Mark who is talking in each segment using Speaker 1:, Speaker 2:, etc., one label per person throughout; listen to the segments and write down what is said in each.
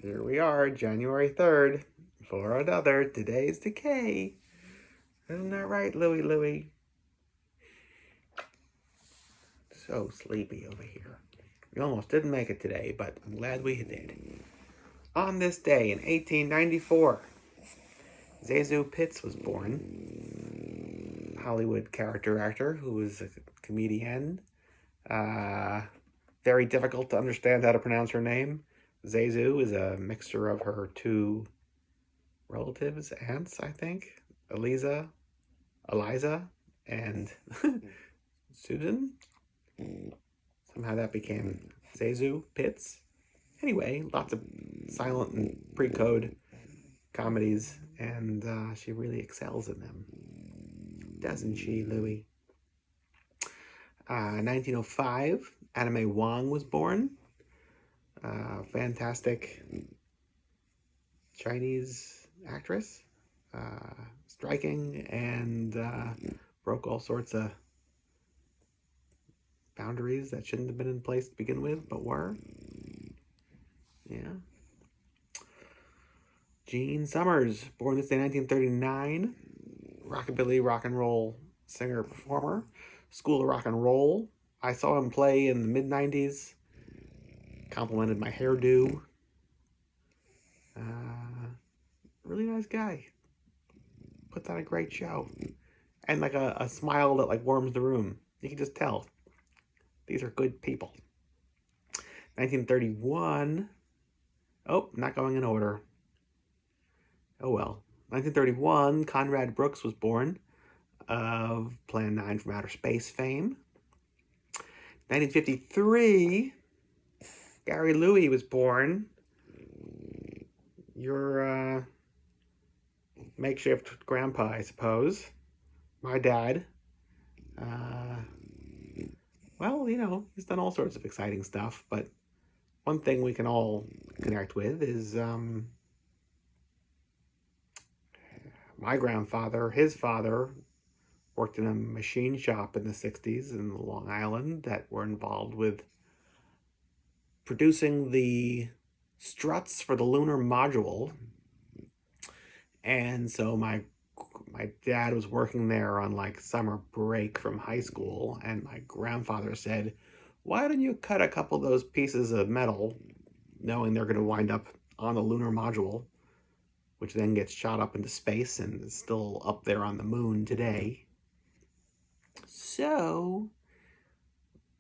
Speaker 1: Here we are, January 3rd, for another Today's Decay. Isn't that right, Louie? So sleepy over here. We almost didn't make it today, but I'm glad we did. On this day in 1894, Zazu Pitts was born. Hollywood character actor who was a comedian. Very difficult to understand how to pronounce her name. Zazu is a mixture of her two relatives, aunts, I think. Eliza, and Susan. Somehow that became Zazu Pitts. Anyway, lots of silent and pre-code comedies, and she really excels in them. Doesn't she, Louie? 1905, Anna May Wong was born. Fantastic Chinese actress. Striking and broke all sorts of boundaries that shouldn't have been in place to begin with, but were. Yeah. Gene Summers, born this day, 1939. Rockabilly rock and roll singer performer. School of Rock and Roll. I saw him play in the mid-90s. Complimented my hairdo. Really nice guy. Puts on a great show. And like a smile that like warms the room. You can just tell. These are good people. 1931. Oh, not going in order. Oh well. 1931, Conrad Brooks was born, of Plan 9 from Outer Space fame. 1953, Gary Louie was born. Your makeshift grandpa, I suppose. My dad. Well, you know, he's done all sorts of exciting stuff, but one thing we can all connect with is my grandfather, his father, worked in a machine shop in the 60s in Long Island that were involved with producing the struts for the lunar module. And so my dad was working there on like summer break from high school, and my grandfather said, why don't you cut a couple of those pieces of metal, knowing they're going to wind up on the lunar module, which then gets shot up into space and is still up there on the moon today. So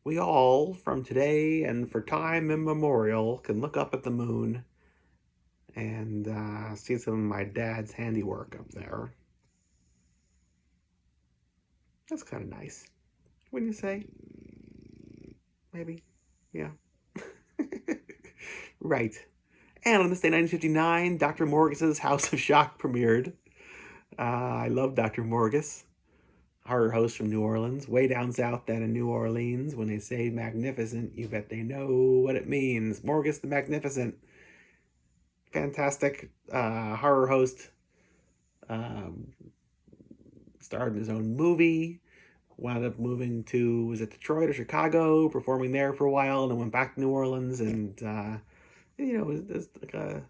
Speaker 1: we all, from today and for time immemorial, can look up at the moon and see some of my dad's handiwork up there. That's kind of nice. Wouldn't you say? Maybe. Yeah. Right. And on this day, 1959, Dr. Morgis's House of Shock premiered. I love Dr. Morgus, horror host from New Orleans, way down south down in New Orleans. When they say magnificent, you bet they know what it means. Morgus the Magnificent. Fantastic horror host. Starred in his own movie. Wound up moving to, was it Detroit or Chicago, performing there for a while, and then went back to New Orleans, and you know, was like a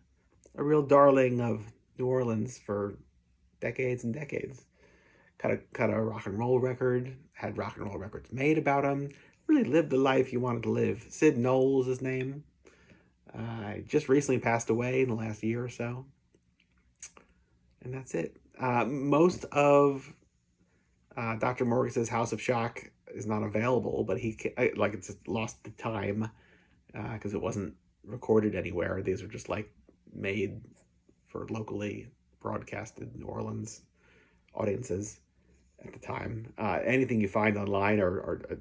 Speaker 1: real darling of New Orleans for decades and decades. Cut a rock and roll record, had rock and roll records made about him, really lived the life you wanted to live. Sid Knowles, his name. Just recently passed away in the last year or so. And that's it. Most of Dr. Morgis's House of Shock is not available, but it's lost to time because it wasn't recorded anywhere. These are just like made for locally broadcasted New Orleans audiences at the time. Anything you find online are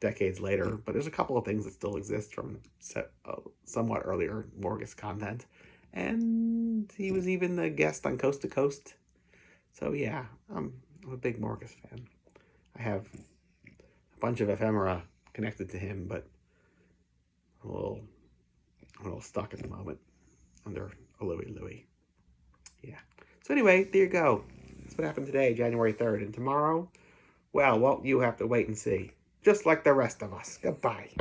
Speaker 1: decades later, but there's a couple of things that still exist from somewhat earlier Morgus content. And he was even a guest on Coast to Coast. So yeah, I'm a big Morgus fan. I have a bunch of ephemera connected to him, but I'm a little stuck at the moment under a Louie. Yeah. So anyway, there you go. That's what happened today, January 3rd. And tomorrow, well, you have to wait and see. Just like the rest of us. Goodbye.